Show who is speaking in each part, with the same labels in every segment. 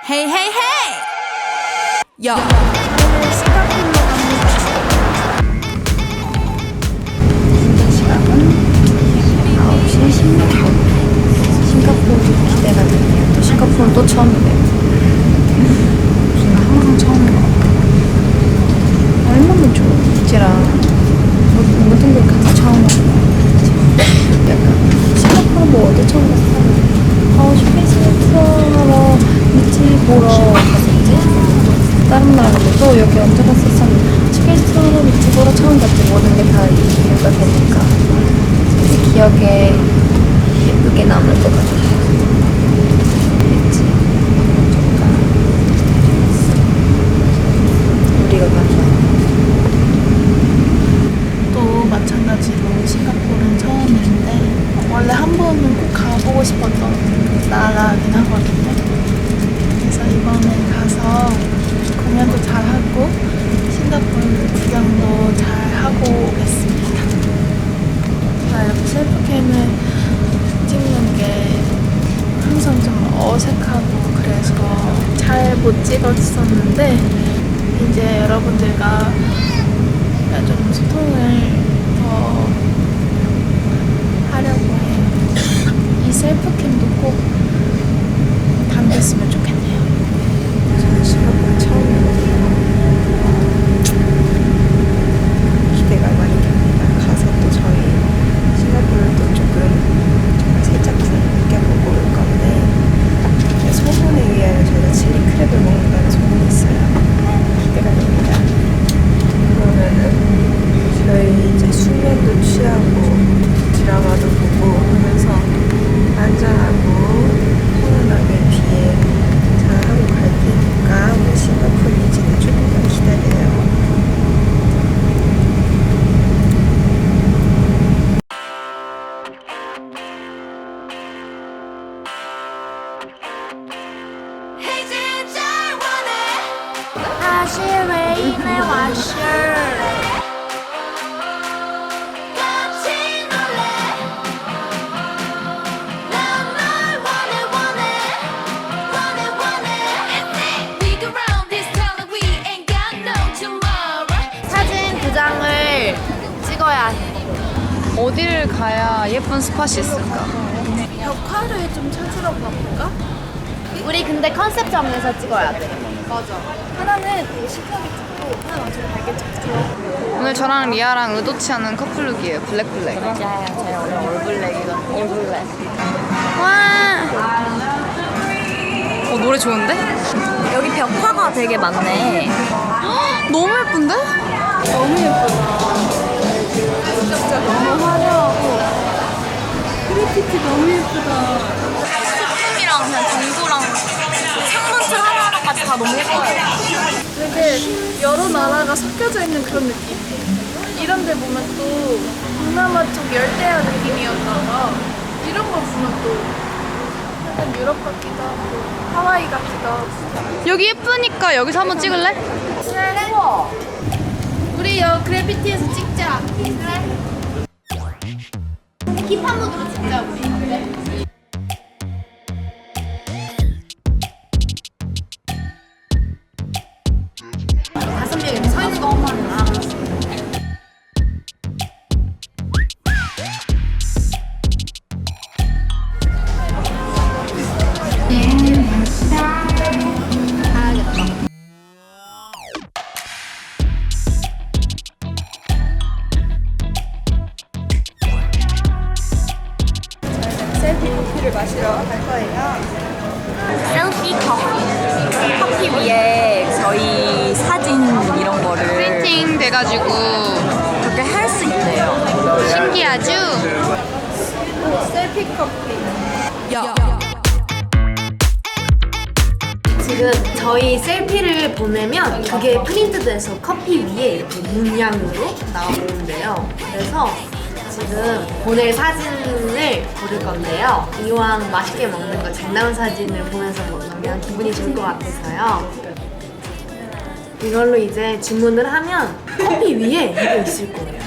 Speaker 1: Hey, hey, hey! Yo!
Speaker 2: 싱가포르로 갑니다. 현재 시각은 9시 16분. 싱가포르 기대가 되네요. 또 싱가포르는 또 처음이네요. 무슨 항상 처음인 것 같아요. 얼마나 좋아. 이제랑 모든 걸 같이 처음 하는 약간 싱가포르 뭐 어디 처음 갔어? 쇼핑센터 하러 미치 보러 갔었지? 다른 나라 가고 또 여기 언제 갔었었는데 쇼핑센터 미치 보러 처음 갔지. 모든 게 다 이유가 되니까 제 기억에 예쁘게 남을 것 같아요. 그치? 우리가 가서
Speaker 3: 또 마찬가지로 싱가포르는 처음인데 원래 한 번은 꼭 가보고 싶었던 나라긴 하거든요. 그래서 이번에 가서 공연도 잘하고 싱가포르 구경도 잘하고 오겠습니다. 제가 이렇게 셀프캠을 찍는 게 항상 좀 어색하고 그래서 잘 못 찍었었는데 이제 여러분들과 좀 소통을 더 하려고 해요. 이 셀프캠도 꼭 담겼으면 좋겠네요.
Speaker 2: 저는 싱가포르 처음이거든요. 기대가 많이 됩니다. 가서 또 저희 싱가포르도 조금 정말 살짝 느껴보고 올 건데 소문에 의하여 저희가 칠리 크랩을 먹는다는 소문이 있어요. 기대가 됩니다. 그러면은 저희 이제 숙면도 취하고 드라마도 보고 하면서 안전하고 편안하게 비에 잘하고 갈 테니까 우리 싱가포르 이지는 조금만 기다려요.
Speaker 3: 다시 레인에 왔슈. 사진 두 장을 찍어야 해.
Speaker 4: 어디를 가야 예쁜 스팟이 있을까?
Speaker 3: 벽화를 좀 찾으러 가볼까?
Speaker 5: 우리 근데 컨셉 잡에서 찍어야 돼.
Speaker 3: 하나는 되게 시크하게 찍고 하나는 좀 밝게 찍고.
Speaker 4: 오늘 저랑 리아랑 의도치 않은 커플룩이에요. 블랙블랙.
Speaker 5: 맞아요. 제가 원래 올블랙이거든. 올블랙.
Speaker 4: 와! 노래 좋은데?
Speaker 5: 여기 벽화가 되게 많네.
Speaker 4: 너무 예쁜데?
Speaker 3: 너무 예쁘다. 진짜 너무 화려하고 그래피티 너무 예쁘다.
Speaker 5: 소품이랑 그냥 전구랑 창문틀 하나하나까지 다 너무 예뻐요.
Speaker 3: 되게 여러 나라가 섞여져 있는 그런 느낌? 이런 데 보면 또 동남아 쪽 열대야 느낌이었다가 이런 거 보면 또 약간 유럽 같기도 하고 하와이 같기도 하고.
Speaker 4: 여기 예쁘니까 여기서 한번 찍을래?
Speaker 3: 그래. 우리 여 그래피티에서 찍자.
Speaker 5: 힙한 무드로 찍자 우리. 그래. 다섯 명 이렇게 서 있는 거 한 번에 아.
Speaker 2: 셀피 커피를 마시러 갈 거예요.
Speaker 5: 셀피 커피. 커피 위에 저희 사진 이런 거를
Speaker 4: 프린팅 돼가지고
Speaker 5: 그렇게 할 수 있대요.
Speaker 4: 신기하죠?
Speaker 3: 셀피 커피.
Speaker 1: Yo!
Speaker 5: 지금 저희 셀피를 보내면 그게 프린트돼서 커피 위에 이렇게 문양으로 나오는데요. 그래서 지금 보낼 사진을 고를 건데요. 이왕 맛있게 먹는 거 잘 나온 사진을 보면서 먹으면 기분이 좋을 것 같아서요. 이걸로 이제 주문을 하면 커피 위에 이거 있을 거예요.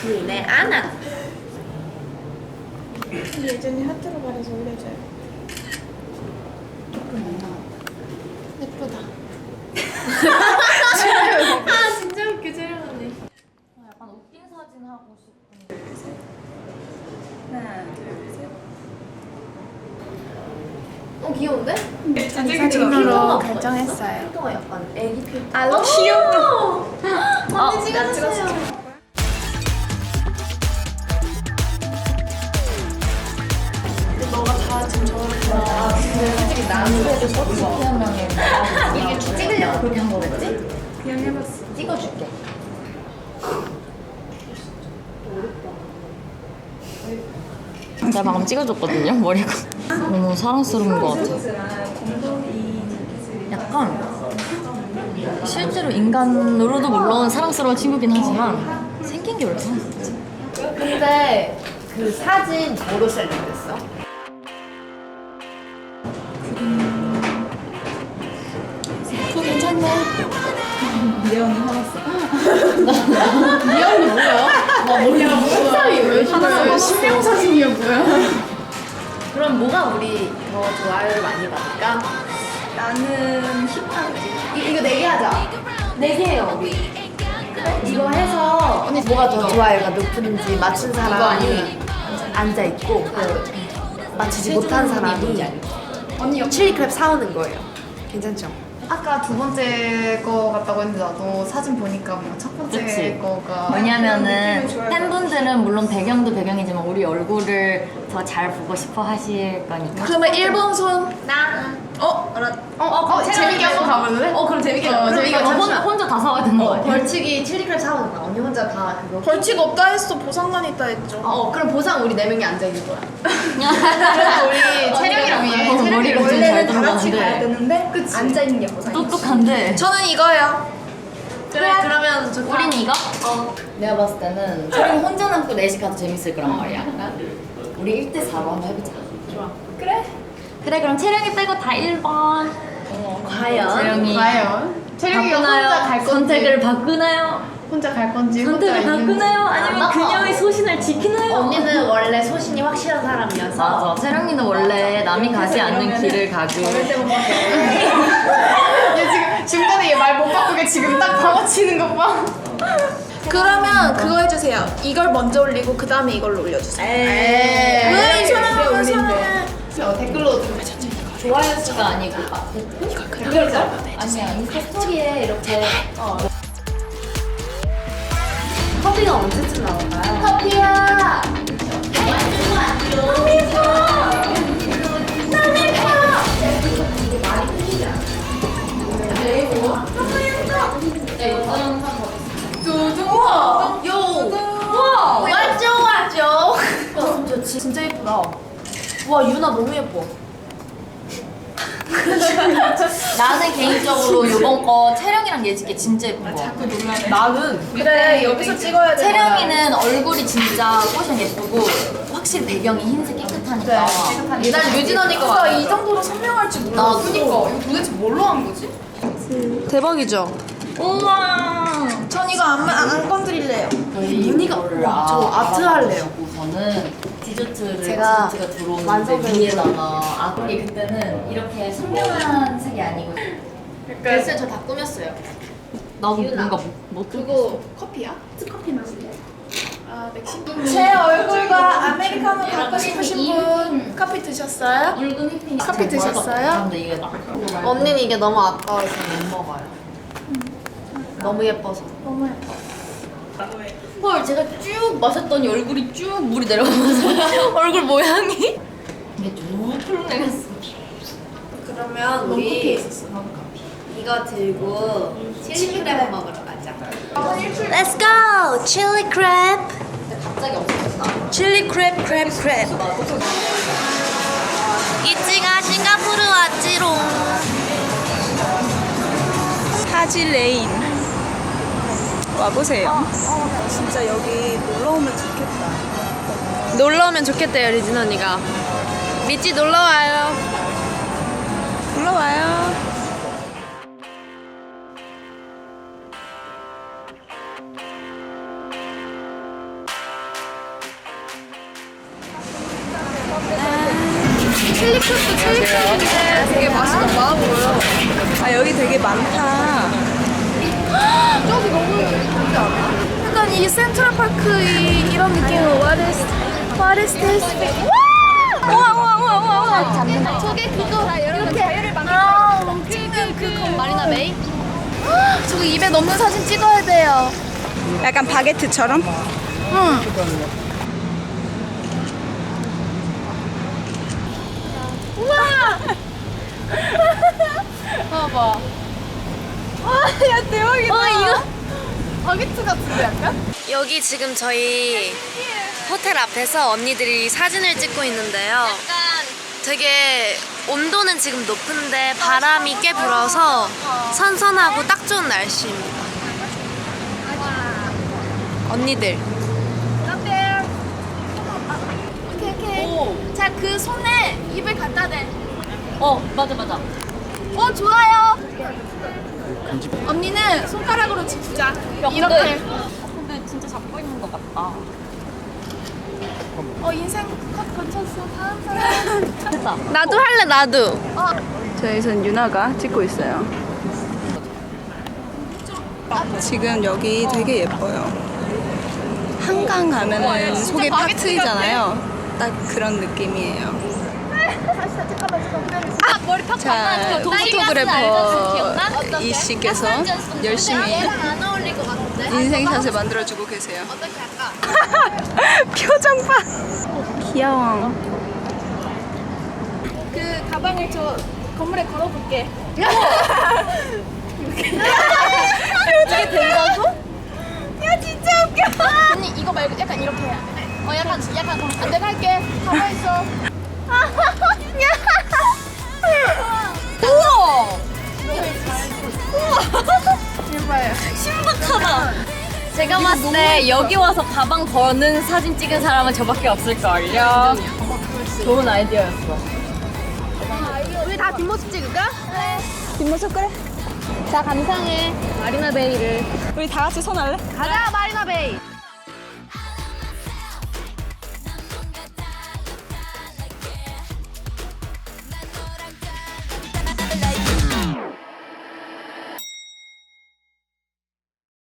Speaker 5: 예술인의 아나.
Speaker 3: 예전에 하트로 말해서 올려줘요. 예쁘다.
Speaker 5: 아 진짜 웃겨 촬영 언니.
Speaker 2: 약간 웃긴 사진 하고 싶은데.
Speaker 3: 하나, 둘, 셋.
Speaker 5: 귀여운데?
Speaker 3: 사진으로 결정했어요.
Speaker 5: 필터가 약간 애기 필터.
Speaker 3: 아, 너무 귀여워.
Speaker 5: 언니 찍어주세요.
Speaker 3: 너가 다 지금 저렇게
Speaker 5: 솔직히 나한테도 서치 한 명이 이게 찍으려고 그렇게 한 거겠지?
Speaker 3: 그냥 해봤어.
Speaker 5: 찍어줄게.
Speaker 2: 제가 방금 찍어줬거든요, 머리가. 너무 사랑스러운 것 같아요. 약간 실제로 인간으로도 물론 사랑스러운 친구긴 하지만 생긴 게 왜 이렇게 사랑스럽지?
Speaker 5: 근데 그 사진 뭐로 셀렉했어?
Speaker 3: 그거 괜찮네.
Speaker 5: 사람이 왜
Speaker 3: 하나 신명 사진이야 뭐야?
Speaker 5: 그럼 뭐가 우리 더 좋아요를 많이 받을까?
Speaker 3: 나는 힙하지.
Speaker 5: 이거 4개 하자. 4개 해요 우리. 이거 해서 뭐가 더 좋아요가 높은지 맞춘 사람이 앉아있고 맞추지 못한 사람이
Speaker 3: 언니 옆.
Speaker 5: 칠리크랩 사오는 거예요. 괜찮죠?
Speaker 4: 아까 두 번째 거 같다고 했는데 나도 사진 보니까 뭔가 첫 번째
Speaker 2: 그치.
Speaker 4: 거가
Speaker 2: 왜냐면은
Speaker 3: 느낌이 좋아요.
Speaker 2: 팬분들은 물론 배경도 배경이지만 우리 얼굴을 더 잘 보고 싶어 하실 거니까.
Speaker 3: 그러면 1번 손.
Speaker 5: 나.
Speaker 3: 재밌게 한번 가볼래?
Speaker 5: 그럼 재밌게.
Speaker 2: 그러니까 혼자 다 사와야 되는 거 아니야?
Speaker 5: 벌칙이 칠리크랩 사오는 거야. 언니 혼자 다 그거.
Speaker 3: 벌칙 없다 했어. 보상만 있다 했죠.
Speaker 5: 그럼 보상 우리 4명이 앉아있는 거야.
Speaker 4: 그래도 우리 체력이랑 위해
Speaker 2: 머리가 지금 잘 들어가는데
Speaker 3: 되는데 앉아 있는 게 보상.
Speaker 2: 똑똑한데.
Speaker 3: 저는 이거예요.
Speaker 5: 그래, 그러면 좋다.
Speaker 2: 우린 이거? 내가 봤을 때는 체력이 혼자 남고 넷이 가도 재밌을 거란 말이야. 우리 1대4로 한번 해보자.
Speaker 5: 좋아.
Speaker 2: 그래 그럼 체력이 빼고 다 1번.
Speaker 5: 과연?
Speaker 2: 체력이
Speaker 4: 과연 체력이가 혼자 갈
Speaker 2: 바꾸나요?
Speaker 4: 건지
Speaker 2: 선택을 바꾸나요?
Speaker 4: 혼자 갈 건지 혼자
Speaker 2: 선택을
Speaker 4: 있는
Speaker 2: 바꾸나요? 아니면 그녀의 소신을 지키나요?
Speaker 5: 언니는 원래 소신이 확실한 사람이어서.
Speaker 2: 맞아. 채령이는 원래 남이 가지 않는 길을 가고.
Speaker 4: 얘 지금 중간에 얘 말 못 바꾸게 지금 딱 방어치는 것 봐.
Speaker 3: 그러면 그거 해주세요. 이걸 먼저 올리고 그 다음에 이걸로 올려주세요. 왜 이 사람은
Speaker 4: 댓글로
Speaker 2: 좋아요 수가 아니고 댓글 아니야 인스타 스토리에 이렇게
Speaker 5: 커피가 언제쯤 나올까요?
Speaker 2: 커피야
Speaker 5: 왔죠. 진짜 예쁘다. 와 유나 너무 예뻐.
Speaker 2: 나는 개인적으로 이번 거 채령이랑 예지께 진짜 예쁜 거 같아.
Speaker 5: 나는
Speaker 3: 그래 여기서 찍어야 돼.
Speaker 2: 채령이는 얼굴이 진짜 꽃이 예쁘고 확실히 배경이 흰색 깨끗하니까
Speaker 5: 난 유진 언니 거
Speaker 3: 나 이 정도로 선명할 줄 몰랐어.
Speaker 2: 나 그니까
Speaker 4: 이거 도대체 뭘로 한 거지?
Speaker 3: 대박이죠?
Speaker 2: 우와
Speaker 3: 전 이거 안 건드릴래요.
Speaker 5: 언니가 저 아트 할래요.
Speaker 2: 저는 디저트를
Speaker 5: 제가
Speaker 2: 디저트가 들어오는데
Speaker 5: 완성된
Speaker 2: 위에다가 아크릴 그때는 이렇게 선명한 색이 아니고
Speaker 5: 그래서 저 다 꾸몄어요.
Speaker 2: 나도 뭔가 못 들고
Speaker 3: 그거 커피야? 커피 마실래? 아 멕시코. 제 얼굴과 아메리카노 갖고 싶으신 분 커피 드셨어요?
Speaker 2: 붉은 휘핑이
Speaker 3: 커피 드셨어요?
Speaker 2: 근데 이게 나
Speaker 5: 언니는 이게 너무 아까워서 못 먹어요. 너무 예뻐서.
Speaker 3: 너무 예뻐.
Speaker 2: 헐 제가 쭉 마셨더니 얼굴이 쭉 물이 내려가면서 얼굴 모양이 이게 쭉 푸른내갔어.
Speaker 5: 그러면 우리 이거 들고 칠리크랩 먹으러 가자.
Speaker 1: Let's go! Chili crab.
Speaker 2: 갑자기 없어졌다.
Speaker 1: Chili crab, crab, crab. 이찌가 싱가포르 왔지롱. 하지레인. 와보세요.
Speaker 3: 진짜 여기 놀러 오면 좋겠다.
Speaker 1: 놀러 오면 좋겠대요, 리진 언니가. 미찌 놀러 와요. 놀러 와요.
Speaker 3: 쉐이크도 쉐이크인데 되게 맛이 너무 많아 보여요.
Speaker 1: 아 여기 되게 많다.
Speaker 3: 저기 너무 예쁘지 않아? 약간 이 센트럴파크 이런 느낌으로 What is this? 우와. 저게 그거 이렇게 지금 그 마리나 베이? 저거 입에 넣는 사진 찍어야 돼요.
Speaker 1: 약간 바게트처럼?
Speaker 3: 응. 우와! 봐봐. 와, 야 대박이다. 이거 바게트 같은데 약간?
Speaker 1: 여기 지금 저희 호텔 앞에서 언니들이 사진을 찍고 있는데요. 되게 온도는 지금 높은데 바람이 꽤 불어서 선선하고 딱 좋은 날씨입니다. 언니들.
Speaker 3: 오케이. 자, 그 손에 입을 갖다 대.
Speaker 1: 맞아.
Speaker 3: 좋아요. 언니는 손가락으로 짚자. 이렇게.
Speaker 1: 근데 진짜 잡고 있는 것 같다.
Speaker 3: 인생 컷 거쳤어. 다음 사람.
Speaker 1: 나도 할래, 나도. 저희선 유나가 찍고 있어요. 지금 여기 되게 예뻐요. 한강 가면은 속이 팍 트이잖아요. 딱 그런 느낌이에요.
Speaker 3: 머리 팍
Speaker 1: 자, 포토그래퍼 이씨께서 열심히
Speaker 3: 안 어울릴 것 같은데?
Speaker 1: 인생샷을 만들어주고 계세요. 표정 봐. 귀여워.
Speaker 3: 그 가방을 저 건물에 걸어볼게. 이게 된다고? 야 진짜 웃겨. 언니 이거 말고 약간 이렇게 해야 돼. 약간 안 내가 할게. 가만 있어.
Speaker 1: 우와!
Speaker 3: 대박이야.
Speaker 1: 신박하다. 제가 봤을 때 여기 와서 가방 거는 사진 찍은 사람은 저밖에 없을걸요. 좋은 아이디어였어.
Speaker 3: 우리 다 뒷모습 찍을까?
Speaker 1: 뒷모습 그래. 자, 감상해. 마리나 베이를. 우리 다 같이 손 할래?
Speaker 3: 가자 마리나 베이.